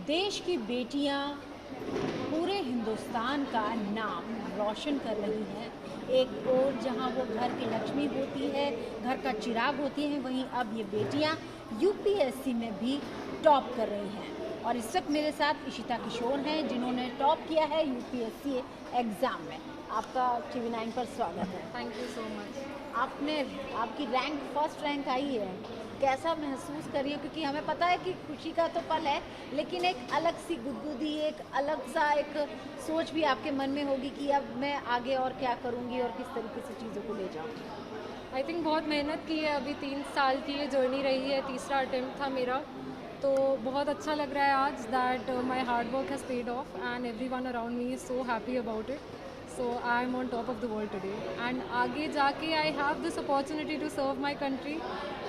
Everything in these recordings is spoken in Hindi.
देश की बेटियां पूरे हिंदुस्तान का नाम रोशन कर रही हैं। एक और जहां वो घर की लक्ष्मी होती है, घर का चिराग होती हैं, वहीं अब ये बेटियां यूपीएससी में भी टॉप कर रही हैं। और इस वक्त मेरे साथ इशिता किशोर हैं, जिन्होंने टॉप किया है यूपीएससी एग्ज़ाम में। आपका टीवी 9 पर स्वागत है। Thank you so much. आपकी रैंक फर्स्ट रैंक आई है, कैसा महसूस कर रही हो? क्योंकि हमें पता है कि खुशी का तो पल है, लेकिन एक अलग सी गुदगुदी, एक अलग सा एक सोच भी आपके मन में होगी कि अब मैं आगे और क्या करूँगी और किस तरीके से चीज़ों को ले जाऊँगी। आई थिंक बहुत मेहनत की है, अभी 3 साल की ये जर्नी रही है, तीसरा अटेम्प्ट था मेरा, तो बहुत अच्छा लग रहा है आज that my hard work has paid off and everyone around me is so happy about it. So I am on top of the world today and आगे जाके I have this opportunity to serve my country,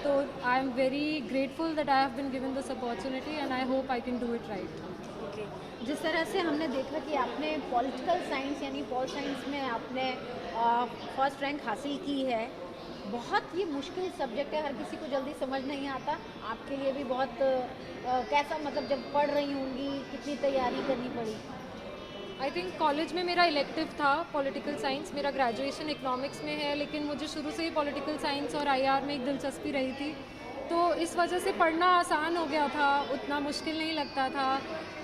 तो I am very grateful that I have been given this opportunity and I hope I can do it right. जिस तरह से हमने देखा कि आपने पॉलिटिकल साइंस यानी पॉल साइंस में आपने फर्स्ट रैंक हासिल की है, बहुत ये मुश्किल सब्जेक्ट है, हर किसी को जल्दी समझ नहीं आता। आपके लिए भी बहुत कैसा, मतलब जब पढ़ रही होंगी कितनी तैयारी करनी पड़ी? आई थिंक कॉलेज में मेरा इलेक्टिव था पॉलिटिकल साइंस, मेरा ग्रेजुएशन इकोनॉमिक्स में है, लेकिन मुझे शुरू से ही पॉलिटिकल साइंस और आईआर में एक दिलचस्पी रही थी, तो इस वजह से पढ़ना आसान हो गया था, उतना मुश्किल नहीं लगता था,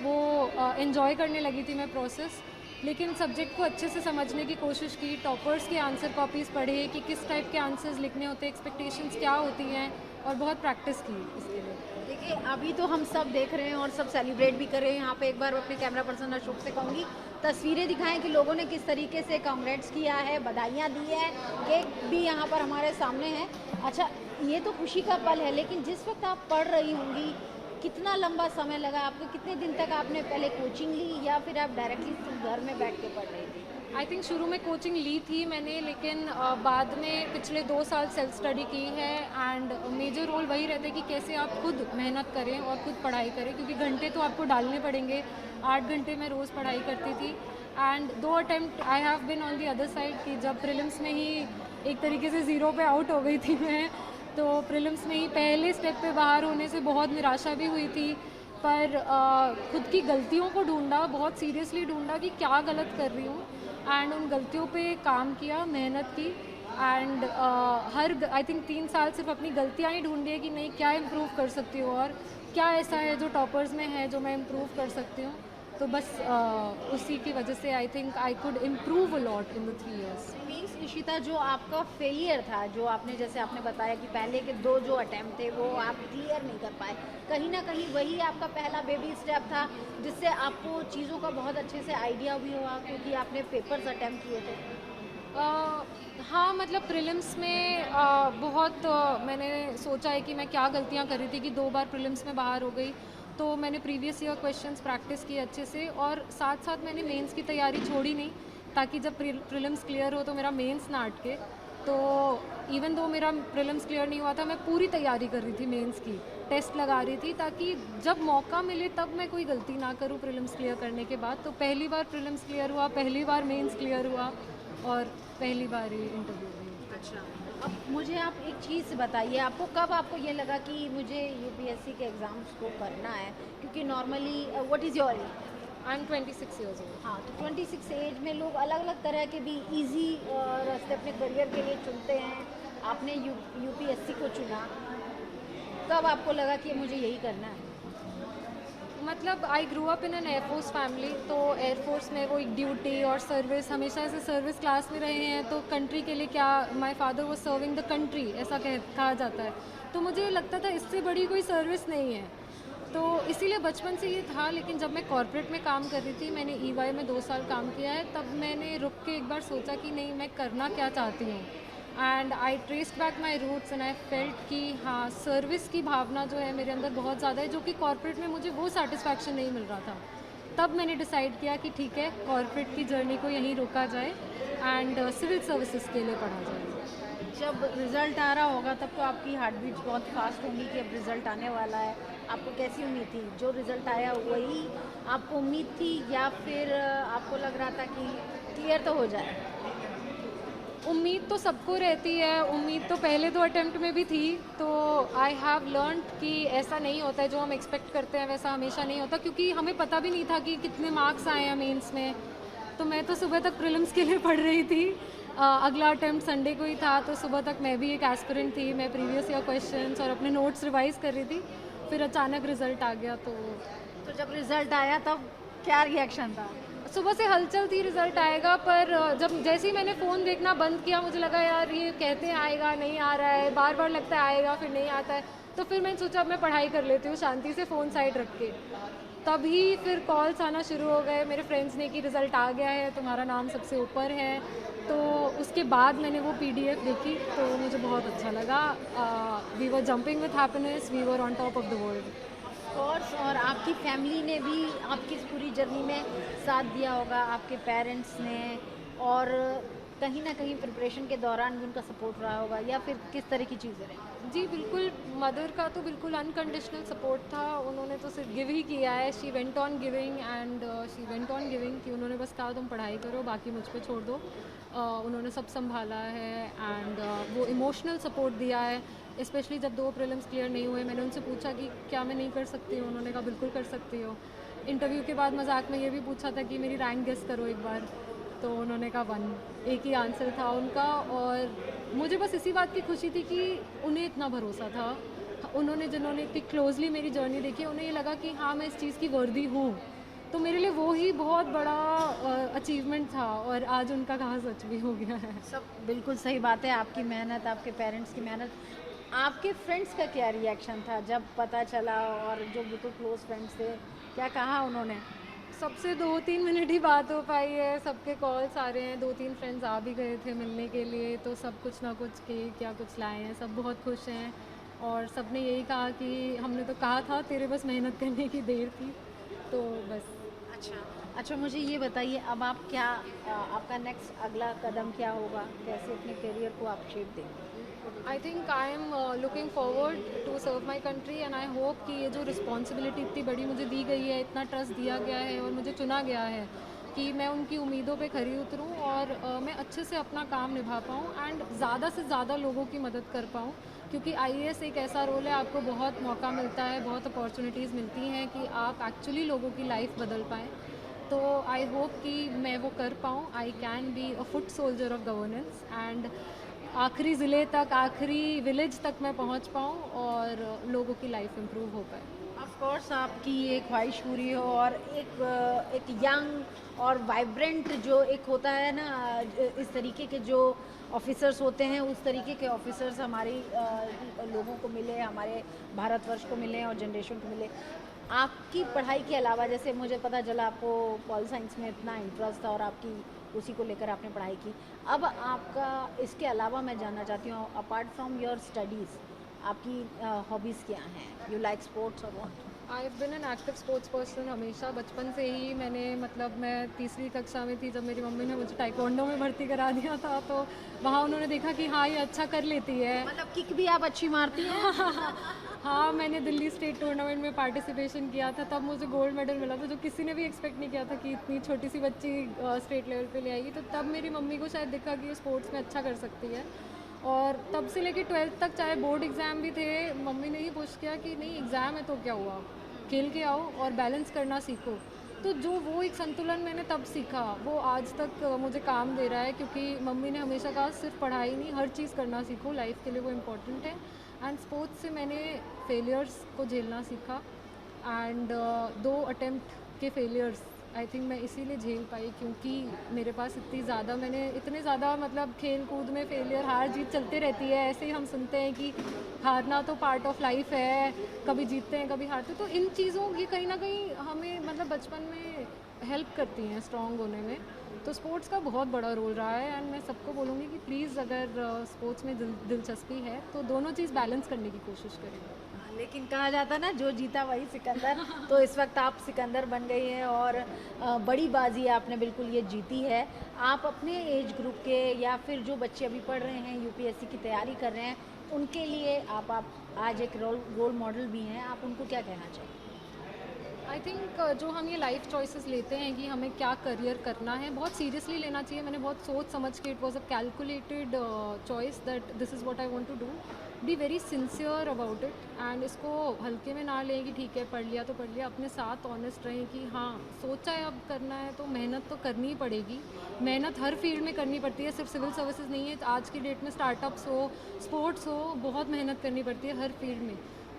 वो एंजॉय करने लगी थी मैं प्रोसेस। लेकिन सब्जेक्ट को अच्छे से समझने की कोशिश की, टॉपर्स की आंसर कॉपीज़ पढ़े कि किस टाइप के आंसर्स लिखने होते हैं, एक्सपेक्टेशंस क्या होती हैं, और बहुत प्रैक्टिस की इसके लिए। देखिए, अभी तो हम सब देख रहे हैं और सब सेलिब्रेट भी कर रहे हैं। यहाँ पे एक बार अपने कैमरा पर्सन अशोक से कहूँगी, तस्वीरें दिखाएं कि लोगों ने किस तरीके से कांग्रेट्स किया है, बधाइयाँ दी है, केक भी यहाँ पर हमारे सामने है। अच्छा, ये तो खुशी का पल है, लेकिन जिस वक्त आप पढ़ रही होंगी, कितना लंबा समय लगा आपको? कितने दिन तक आपने पहले कोचिंग ली या फिर आप डायरेक्टली घर में बैठ के पढ़ रही थी? आई थिंक शुरू में कोचिंग ली थी मैंने, लेकिन बाद में पिछले 2 साल सेल्फ स्टडी की है एंड मेजर रोल वही रहता है कि कैसे आप खुद मेहनत करें और खुद पढ़ाई करें, क्योंकि घंटे तो आपको डालने पड़ेंगे। 8 घंटे मैं रोज़ पढ़ाई करती थी and 2 attempt I have been on the other side, कि जब प्रीलिम्स में ही एक तरीके से ज़ीरो पे आउट हो गई थी मैं, तो प्रीलिम्स में ही पहले स्टेप पे बाहर होने से बहुत निराशा भी हुई थी, पर खुद की गलतियों को ढूंढा, बहुत सीरियसली ढूंढा कि क्या गलत कर रही हूँ, एंड उन गलतियों पे काम किया, मेहनत की एंड आई थिंक 3 साल सिर्फ अपनी गलतियाँ ही ढूंढी है कि नहीं क्या इम्प्रूव कर सकती हूँ और क्या ऐसा है जो टॉपर्स में है जो मैं इम्प्रूव कर सकती हूँ, तो बस उसी की वजह से आई think I could improve a lot in the 3 years। Means Ishita, जो आपका फेलियर था, जो आपने जैसे आपने बताया कि पहले के 2 जो अटैम्प्ट थे वो आप क्लियर नहीं कर पाए, कहीं ना कहीं वही आपका पहला बेबी स्टेप था जिससे आपको चीज़ों का बहुत अच्छे से आइडिया भी हुआ, क्योंकि आपने पेपर्स अटैम्प्ट किए थे। हाँ, मतलब प्रीलिम्स में बहुत मैंने सोचा है कि मैं क्या गलतियाँ कर रही थी कि 2 बार प्रीलिम्स में बाहर हो गई, तो मैंने प्रीवियस ईयर क्वेश्चंस प्रैक्टिस किए अच्छे से, और साथ साथ मैंने मेंस की तैयारी छोड़ी नहीं, ताकि जब प्रीलिम्स क्लियर हो तो मेरा मेंस ना अटके। तो इवन दो मेरा प्रीलिम्स क्लियर नहीं हुआ था, मैं पूरी तैयारी कर रही थी मेंस की, टेस्ट लगा रही थी ताकि जब मौका मिले तब मैं कोई गलती ना करूँ प्रीलिम्स क्लियर करने के बाद। तो पहली बार प्रीलिम्स क्लियर हुआ, पहली बार मेंस क्लियर हुआ और पहली बार ही इंटरव्यू हुई। अच्छा, अब मुझे आप एक चीज़ बताइए, आपको ये लगा कि मुझे यूपीएससी के एग्ज़ाम्स को करना है? क्योंकि normally what is your age? I am 26 years old। हाँ, तो 26 एज में लोग अलग अलग तरह के भी इजी रास्ते अपने करियर के लिए चुनते हैं। आपने यूपीएससी को चुना, कब आपको लगा कि मुझे यही करना है? मतलब I grew up in an air force family, तो एयरफोर्स में वो एक ड्यूटी और सर्विस, हमेशा से सर्विस क्लास में रहे हैं, तो कंट्री के लिए क्या, my father was serving the country ऐसा कहा जाता है, तो मुझे लगता था इससे बड़ी कोई सर्विस नहीं है, तो इसीलिए बचपन से ये था। लेकिन जब मैं कॉर्पोरेट में काम कर रही थी, मैंने ईवाई में 2 साल काम किया है, तब मैंने रुक के एक बार सोचा कि नहीं, मैं करना क्या चाहती हूँ, and I traced back my roots and I felt कि हाँ, सर्विस की भावना जो है मेरे अंदर बहुत ज़्यादा है, जो कि कॉर्पोरेट में मुझे वो सेटिस्फैक्शन नहीं मिल रहा था। तब मैंने डिसाइड किया कि ठीक है, कॉर्पोरेट की जर्नी को यहीं रोका जाए एंड सिविल सर्विसेज के लिए पढ़ा जाए। जब रिज़ल्ट आ रहा होगा तब तो आपकी हार्ट बीट बहुत फास्ट होंगी कि अब रिज़ल्ट आने वाला है। आपको कैसी उम्मीद थी? जो रिज़ल्ट आया वही आपको उम्मीद थी या फिर आपको लग रहा था कि क्लियर तो हो जाए? उम्मीद तो सबको रहती है, उम्मीद तो पहले दो अटेम्प्ट में भी थी, तो आई हैव लर्न कि ऐसा नहीं होता है, जो हम एक्सपेक्ट करते हैं वैसा हमेशा नहीं होता, क्योंकि हमें पता भी नहीं था कि कितने मार्क्स आए हैं मेंस में। तो मैं तो सुबह तक प्रीलिम्स के लिए पढ़ रही थी। अगला अटेम्प्ट संडे को ही था, तो सुबह तक मैं भी एक एस्पिरेंट थी, मैं प्रीवियस ईयर क्वेश्चंस और अपने नोट्स रिवाइज कर रही थी। फिर अचानक रिजल्ट आ गया, तो जब रिजल्ट आया तब क्या रिएक्शन था? सुबह से हलचल थी रिजल्ट आएगा, पर जब जैसे ही मैंने फ़ोन देखना बंद किया, मुझे लगा यार ये कहते हैं आएगा, नहीं आ रहा है, बार बार लगता है आएगा फिर नहीं आता है। तो फिर मैंने सोचा अब मैं पढ़ाई कर लेती हूँ शांति से, फ़ोन साइड रख के। तभी फिर कॉल्स आना शुरू हो गए मेरे फ्रेंड्स ने कि रिज़ल्ट आ गया है, तुम्हारा नाम सबसे ऊपर है। तो उसके बाद मैंने वो पीडीएफ देखी तो मुझे बहुत अच्छा लगा। We were jumping with happiness, we were on top of the world. और आपकी फैमिली ने भी आपकी इस पूरी जर्नी में साथ दिया होगा, आपके पेरेंट्स ने, और कहीं ना कहीं प्रिपरेशन के दौरान भी उनका सपोर्ट रहा होगा, या फिर किस तरह की चीज़ें रही? जी बिल्कुल, मदर का तो बिल्कुल अनकंडीशनल सपोर्ट था। उन्होंने तो सिर्फ गिव ही किया है, she went on giving and she went on giving, कि उन्होंने बस कहा तुम पढ़ाई करो, बाकी मुझ पे छोड़ दो। उन्होंने सब संभाला है एंड वो इमोशनल सपोर्ट दिया है, स्पेशली जब 2 प्रीलिम्स क्लियर नहीं हुए। मैंने उनसे पूछा कि क्या मैं नहीं कर सकती हूँ, उन्होंने कहा बिल्कुल कर सकती हो। इंटरव्यू के बाद मजाक में ये भी पूछा था कि मेरी रैंक गेस करो एक बार, तो उन्होंने कहा 1, एक ही आंसर था उनका। और मुझे बस इसी बात की खुशी थी कि उन्हें इतना भरोसा था, जिन्होंने इतनी क्लोजली मेरी जर्नी देखी, उन्हें ये लगा कि हाँ मैं इस चीज़ की वर्दी हूँ। तो मेरे लिए वो ही बहुत बड़ा अचीवमेंट था, और आज उनका कहा सच भी हो गया है। सब बिल्कुल सही बात है, आपकी मेहनत, आपके पेरेंट्स की मेहनत। आपके फ्रेंड्स का क्या रिएक्शन था जब पता चला, और जो बिल्कुल क्लोज फ्रेंड्स थे, क्या कहा उन्होंने? सबसे 2-3 मिनट ही बात हो पाई है, सबके कॉल्स आ रहे हैं, 2-3 फ्रेंड्स आ भी गए थे मिलने के लिए, तो सब कुछ ना कुछ केक या कुछ लाए हैं, सब बहुत खुश हैं। और सब ने यही कहा कि हमने तो कहा था तेरे बस मेहनत करने की देर थी, तो बस। अच्छा, मुझे ये बताइए, अब आप क्या, आपका नेक्स्ट अगला कदम क्या होगा? कैसे अपने करियर को आप शेप देंगे? I think I am looking forward to serve my country, and I hope कि ये जो रिस्पॉन्सिबिलिटी इतनी बड़ी मुझे दी गई है, इतना ट्रस्ट दिया गया है और मुझे चुना गया है, कि मैं उनकी उम्मीदों पे खरी उतरूँ और मैं अच्छे से अपना काम निभा पाऊँ एंड ज़्यादा से ज़्यादा लोगों की मदद कर पाऊँ। क्योंकि आईएएस एक ऐसा रोल है, आपको बहुत मौका मिलता है, बहुत अपॉर्चुनिटीज़ मिलती हैं कि आप एक्चुअली लोगों की लाइफ बदल पाएँ। तो आई होप कि मैं वो कर पाऊँ। I can be a foot soldier of governance and आखिरी ज़िले तक, आखिरी विलेज तक मैं पहुंच पाऊं और लोगों की लाइफ इम्प्रूव हो पाए। ऑफ कोर्स आपकी ये ख्वाहिश पूरी हो, और एक यंग और वाइब्रेंट जो एक होता है ना, इस तरीके के जो ऑफिसर्स होते हैं, उस तरीके के ऑफिसर्स हमारे लोगों को मिले, हमारे भारतवर्ष को मिले और जनरेशन को मिले। आपकी पढ़ाई के अलावा, जैसे मुझे पता चला आपको पॉल साइंस में इतना इंटरेस्ट था और आपकी उसी को लेकर आपने पढ़ाई की, अब आपका इसके अलावा मैं जानना चाहती हूँ, अपार्ट फ्रॉम योर स्टडीज़ आपकी हॉबीज़ क्या हैं? यू लाइक स्पोर्ट्स और what? I have been an active sports person हमेशा, बचपन से ही। मतलब मैं तीसरी कक्षा में थी जब मेरी मम्मी ने मुझे ताइक्वांडो में भर्ती करा दिया था, तो वहाँ उन्होंने देखा कि हाँ ये अच्छा कर लेती है। मतलब किक भी आप अच्छी मारती हैं? हाँ, मैंने दिल्ली स्टेट टूर्नामेंट में पार्टिसिपेशन किया था, तब मुझे गोल्ड मेडल मिला था, जो किसी ने भी एक्सपेक्ट नहीं किया था कि इतनी छोटी सी बच्ची स्टेट लेवल पे ले आएगी। तो तब मेरी मम्मी को शायद दिखा कि ये स्पोर्ट्स में अच्छा कर सकती है, और तब से लेके 12th तक, चाहे बोर्ड एग्ज़ाम भी थे, मम्मी ने ही पुश किया कि नहीं एग्ज़ाम है तो क्या हुआ, खेल के आओ और बैलेंस करना सीखो। तो जो वो एक संतुलन मैंने तब सीखा, वो आज तक मुझे काम दे रहा है, क्योंकि मम्मी ने हमेशा कहा सिर्फ पढ़ाई नहीं, हर चीज़ करना सीखो, लाइफ के लिए वो इम्पोर्टेंट है। एंड स्पोर्ट्स से मैंने फेलियर्स को झेलना सीखा, एंड 2 अटेम्प्ट के फेलियर्स आई थिंक मैं इसीलिए झेल पाई, क्योंकि मेरे पास इतने ज़्यादा मतलब खेल कूद में फेलियर, हार जीत चलते रहती है। ऐसे ही हम सुनते हैं कि हारना तो पार्ट ऑफ लाइफ है, कभी जीतते हैं कभी हारते हैं, तो इन चीज़ों की कहीं ना कहीं हमें मतलब बचपन में हेल्प करती हैं स्ट्रॉन्ग होने में। तो स्पोर्ट्स का बहुत बड़ा रोल रहा है, एंड मैं सबको बोलूँगी कि प्लीज़ अगर स्पोर्ट्स में दिलचस्पी है तो दोनों चीज़ बैलेंस करने की कोशिश करें। लेकिन कहा जाता ना, जो जीता वही सिकंदर। तो इस वक्त आप सिकंदर बन गई हैं, और बड़ी बाजी आपने बिल्कुल ये जीती है। आप अपने एज ग्रुप के, या फिर जो बच्चे अभी पढ़ रहे हैं, यूपीएससी की तैयारी कर रहे हैं, उनके लिए आप आज एक रोल मॉडल भी हैं, आप उनको क्या कहना चाहिए? आई थिंक जो हम ये लाइफ चॉइसेस लेते हैं कि हमें क्या करियर करना है, बहुत सीरियसली लेना चाहिए। मैंने बहुत सोच समझ के, it was a calculated choice that this is what I want to do. Be very sincere about it and इसको हल्के में ना लें कि ठीक है पढ़ लिया तो पढ़ लिया। अपने साथ ऑनेस्ट रहें कि हाँ सोचा है अब करना है तो मेहनत तो करनी ही पड़ेगी। मेहनत हर फील्ड में करनी पड़ती है, सिर्फ सिविल सर्विसेज नहीं है। आज की डेट में स्टार्टअप्स हो, स्पोर्ट्स हो, बहुत मेहनत करनी पड़ती है हर फील्ड में।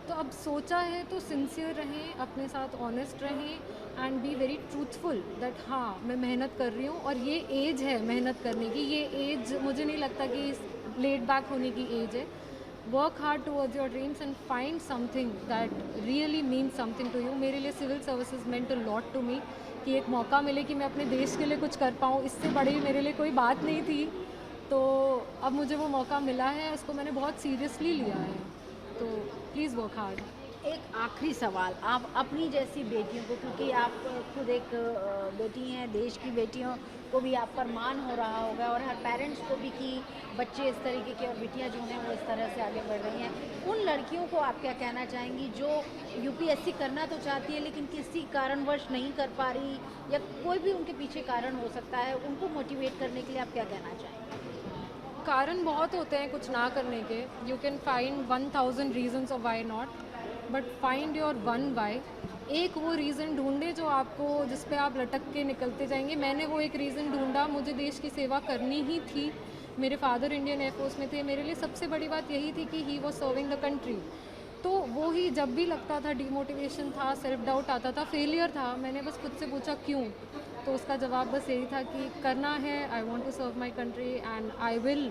तो अब सोचा है तो सिंसियर रहें, अपने साथ ऑनेस्ट रहें and be very truthful that हाँ मैं मेहनत कर रही हूँ और ये एज है मेहनत करने की। ये एज मुझे नहीं लगता कि लेट बैक होने की एज है। Work hard towards your dreams and find something that really mean something to you. मेरे लिए civil services meant a lot to me, कि एक मौका मिले कि मैं अपने देश के लिए कुछ कर पाऊँ, इससे बड़ी मेरे लिए कोई बात नहीं थी। तो अब मुझे वो मौका मिला है, उसको मैंने बहुत सीरियसली लिया है। तो प्लीज़ वर्क हार्ड। एक आखिरी सवाल, आप अपनी जैसी बेटियों को, क्योंकि आप खुद एक बेटी हैं, देश की बेटियों को भी आप पर मान हो रहा होगा और हर पेरेंट्स को भी कि बच्चे इस तरीके के और बेटियां जो हैं वो इस तरह से आगे बढ़ रही हैं, उन लड़कियों को आप क्या कहना चाहेंगी जो यूपीएससी करना तो चाहती है लेकिन किसी कारणवश नहीं कर पा रही, या कोई भी उनके पीछे कारण हो सकता है, उनको मोटिवेट करने के लिए आप क्या कहना चाहेंगे? कारण बहुत होते हैं कुछ ना करने के। You can find 1000 reasons of why not, but find your one why. एक वो रीज़न ढूंढे जो आपको, जिस पे आप लटक के निकलते जाएंगे। मैंने वो एक रीज़न ढूंढा, मुझे देश की सेवा करनी ही थी। मेरे फादर इंडियन एयरफोर्स में थे, मेरे लिए सबसे बड़ी बात यही थी कि he was serving the country. तो वो ही जब भी लगता था, डिमोटिवेशन था, सेल्फ डाउट आता था, फेलियर था, मैंने बस खुद से पूछा क्यों। तो उसका जवाब बस यही था कि करना है, I want to serve my country and I will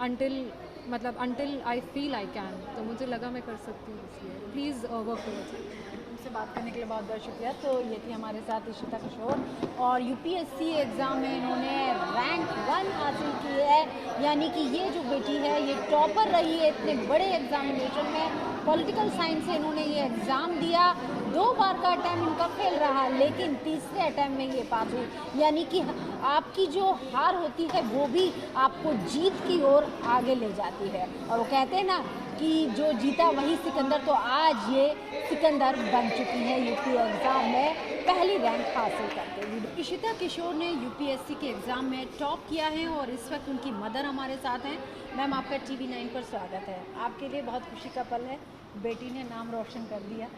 until I feel I can. तो मुझे लगा मैं कर सकती हूँ, इसलिए प्लीज़ वर्क टुवर्ड्स इट। हमसे बात करने के लिए बहुत बहुत शुक्रिया। तो ये थी हमारे साथ इशिता किशोर और यूपीएससी एग्ज़ाम में इन्होंने रैंक 1 हासिल की है, यानी कि ये जो बेटी है ये टॉपर रही है इतने बड़े एग्जामिनेशन में। पॉलिटिकल साइंस से इन्होंने ये एग्ज़ाम दिया, 2 बार का अटैम्प्ट इनका फेल रहा लेकिन तीसरे अटैम्प्ट में ये पास हुई। यानी कि आपकी जो हार होती है वो भी आपको जीत की ओर आगे ले जाती है। और वो कहते हैं ना कि जो जीता वही सिकंदर, तो आज ये सिकंदर बन चुकी है यूपी एग्ज़ाम में पहली रैंक हासिल करके। इशिता किशोर ने यूपीएससी के एग्ज़ाम में टॉप किया है और इस वक्त उनकी मदर हमारे साथ हैं। मैम, आपका TV9 पर स्वागत है। आपके लिए बहुत खुशी का पल है, बेटी ने नाम रोशन कर दिया।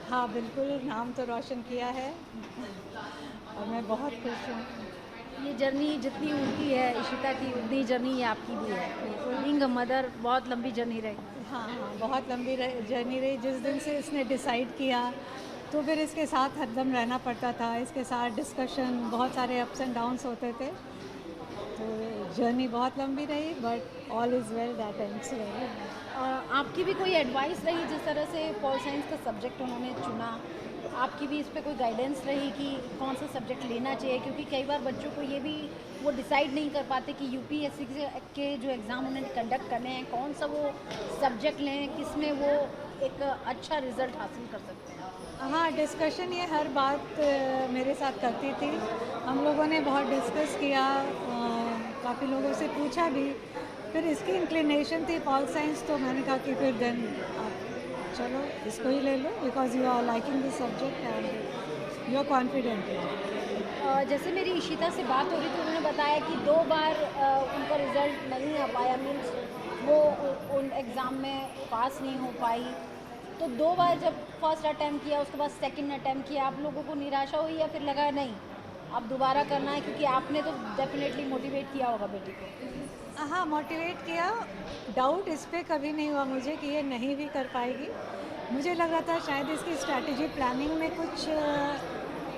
हाँ बिल्कुल, नाम तो रोशन किया है और मैं बहुत खुश हूँ। ये जर्नी जितनी उनकी है इशिता की, उतनी जर्नी ये आपकी भी है। बीइंग अ मदर बहुत लंबी जर्नी रही। हाँ हाँ, बहुत लंबी जर्नी रही। जिस दिन से इसने डिसाइड किया तो फिर इसके साथ हरदम रहना पड़ता था, इसके साथ डिस्कशन, बहुत सारे अप्स एंड डाउन्स होते थे। तो जर्नी बहुत लंबी रही, but all is well that ends well. आपकी भी कोई एडवाइस रही, जिस तरह से पॉल साइंस का सब्जेक्ट उन्होंने चुना, आपकी भी इस पे कोई गाइडेंस रही कि कौन सा सब्जेक्ट लेना चाहिए? क्योंकि कई बार बच्चों को ये भी वो डिसाइड नहीं कर पाते कि यूपीएससी के जो एग्ज़ाम उन्हें कंडक्ट करने हैं, कौन सा वो सब्जेक्ट लें, किस में वो एक अच्छा रिज़ल्ट हासिल कर सकते हैं। हाँ, डिस्कशन ये हर बात मेरे साथ करती थी। हम लोगों ने बहुत डिस्कस किया, काफ़ी लोगों से पूछा भी। फिर इसकी इंक्लिनेशन थी पॉल साइंस, तो मैंने कहा कि फिर देन आप चलो इसको ही ले लो, because you are liking this subject and you are confident. जैसे मेरी इशिता से बात हो रही थी, उन्होंने बताया कि 2 बार उनका रिज़ल्ट नहीं आ पाया, मीन्स वो उन एग्ज़ाम में पास नहीं हो पाई। तो 2 बार जब फर्स्ट अटैम्प्ट किया, उसके बाद सेकंड अटैम्प्ट किया, आप लोगों को निराशा हुई या फिर लगा नहीं अब दोबारा करना है? क्योंकि आपने तो डेफिनेटली मोटिवेट किया होगा बेटी को। हाँ, मोटिवेट किया। डाउट इस पे कभी नहीं हुआ मुझे कि ये नहीं भी कर पाएगी। मुझे लग रहा था शायद इसकी स्ट्रैटेजी प्लानिंग में कुछ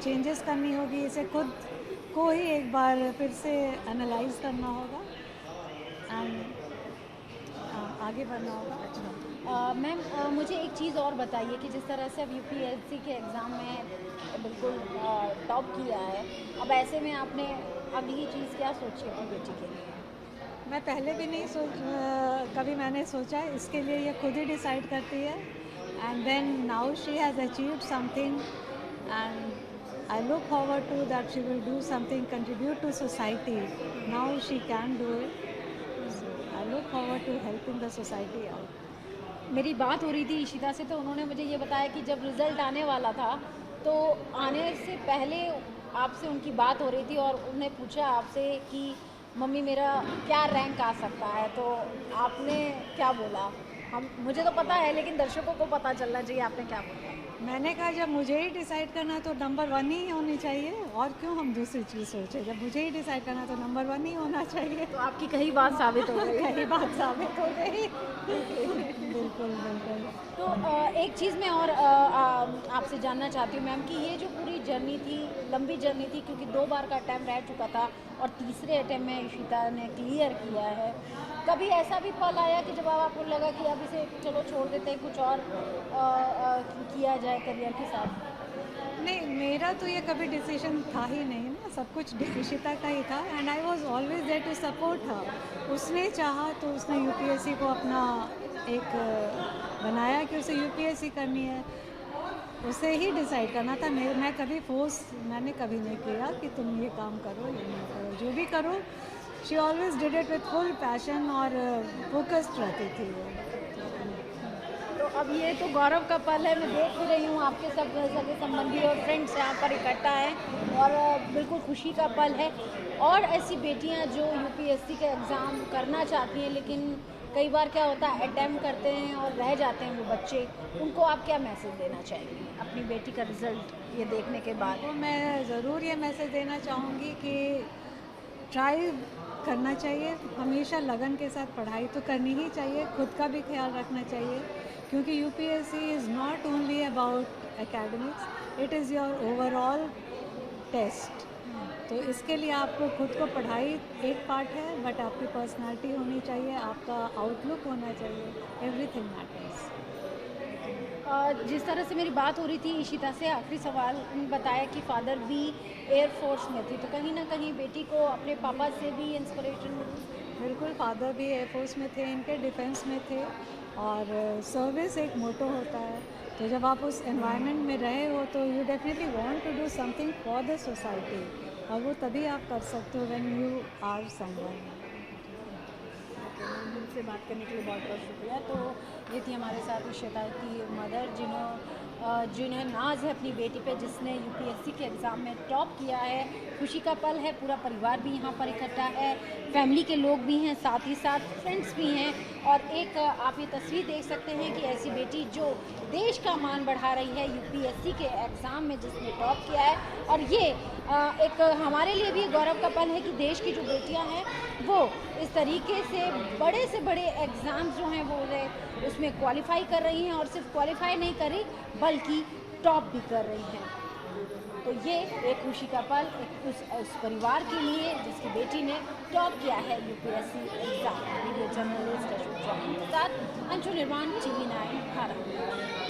चेंजेस करनी होगी, इसे खुद को ही एक बार फिर से एनालाइज करना होगा एंड आगे बढ़ना होगा। मैम, मुझे एक चीज़ और बताइए कि जिस तरह से अब यूपीएससी के एग्ज़ाम में बिल्कुल टॉप किया है, अब ऐसे में आपने अगली चीज़ क्या सोची अपनी बेटी के लिए? मैं पहले भी नहीं कभी मैंने सोचा, इसके लिए ये खुद ही डिसाइड करती है and then now she has achieved something and I look forward to that she will do something, contribute to society. Now she can do it, I look forward to helping the society out. मेरी बात हो रही थी ईशिता से, तो उन्होंने मुझे ये बताया कि जब रिज़ल्ट आने वाला था तो आने से पहले आपसे उनकी बात हो रही थी और उन्हें पूछा आपसे कि मम्मी मेरा क्या रैंक आ सकता है, तो आपने क्या बोला? हम मुझे तो पता है लेकिन दर्शकों को पता चलना चाहिए आपने क्या बोला। मैंने कहा जब मुझे ही डिसाइड करना तो नंबर 1 ही होनी चाहिए, और क्यों हम दूसरी चीज़ सोचें। जब मुझे ही डिसाइड करना तो नंबर 1 ही होना चाहिए। तो आपकी कही बात साबित हो गई। कई बात साबित हो गई। बिल्कुल बिल्कुल। तो एक चीज़ मैं और आपसे जानना चाहती हूँ मैम कि ये जो पूरी जर्नी थी, लंबी जर्नी थी, क्योंकि 2 बार का अटैम्प्ट रह चुका था और तीसरे अटैम्प्ट में ईशिता ने क्लियर किया है। कभी ऐसा भी पल आया कि जब आपको लगा कि अब इसे चलो छोड़ देते हैं, कुछ और किया जाए करियर के साथ? नहीं, मेरा तो ये कभी डिसीजन था ही नहीं ना, सब कुछ ईशिता का ही था, and I was always there to support her. उसने चाहा तो उसने यूपीएससी को अपना एक बनाया कि उसे यूपीएससी करनी है, उसे ही डिसाइड करना था। मैं कभी मैंने कभी नहीं किया कि तुम ये काम करो या नहीं करो, जो भी करो she always did it with full passion और फोकस्ड रहती थी वो। तो अब ये तो गौरव का पल है, मैं देख भी रही हूँ आपके सब सगे संबंधी और फ्रेंड्स यहाँ पर इकट्ठा हैं और बिल्कुल खुशी का पल है। और ऐसी बेटियाँ जो यूपीएससी का एग्ज़ाम करना चाहती हैं लेकिन कई बार क्या होता है अटेम्प्ट करते हैं और रह जाते हैं वो बच्चे, उनको आप क्या मैसेज देना चाहेंगे अपनी बेटी का रिज़ल्ट ये देखने के बाद? तो मैं ज़रूर ये मैसेज देना चाहूँगी कि ट्राई करना चाहिए, हमेशा लगन के साथ पढ़ाई तो करनी ही चाहिए, खुद का भी ख्याल रखना चाहिए, क्योंकि UPSC is not only about academics, it is your overall test. तो इसके लिए आपको खुद को पढ़ाई एक पार्ट है, बट आपकी पर्सनालिटी होनी चाहिए, आपका आउटलुक होना चाहिए, एवरीथिंग मैटर्स। जिस तरह से मेरी बात हो रही थी ईशिता से, आखिरी सवाल, उन्होंने बताया कि फादर भी एयरफोर्स में थे, तो कहीं ना कहीं बेटी को अपने पापा से भी इंस्पिरेशन मिली? बिल्कुल, फादर भी एयरफोर्स में थे, इनके डिफेंस में थे, और सर्विस एक मोटो होता है। तो जब आप उस एनवायरनमेंट में रहे हो तो you definitely want to do something for the society, और वो तभी आप कर सकते हो व्हेन यू आर समवन। हमसे बात करने के लिए बहुत बहुत शुक्रिया। तो ये थी हमारे साथ ईशिता की मदर, जिन्हें नाज है अपनी बेटी पे, जिसने यूपीएससी के एग्ज़ाम में टॉप किया है। खुशी का पल है, पूरा परिवार भी यहाँ पर इकट्ठा है, फैमिली के लोग भी हैं, साथ ही साथ फ्रेंड्स भी हैं, और एक आप ये तस्वीर देख सकते हैं कि ऐसी बेटी जो देश का मान बढ़ा रही है यूपीएससी के एग्ज़ाम में, जिसने टॉप किया है। और ये एक हमारे लिए भी गौरव का पल है कि देश की जो बेटियां हैं वो इस तरीके से बड़े एग्ज़ाम्स जो हैं वो उसमें क्वालिफाई कर रही हैं, और सिर्फ क्वालिफाई नहीं कर रही बल्कि टॉप भी कर रही हैं। तो ये एक खुशी का पल उस परिवार के लिए जिसकी बेटी ने टॉप किया है UPSC exam. Video journalist Ashok Chauhan के साथ अंशु निर्माण, TV9 भारत।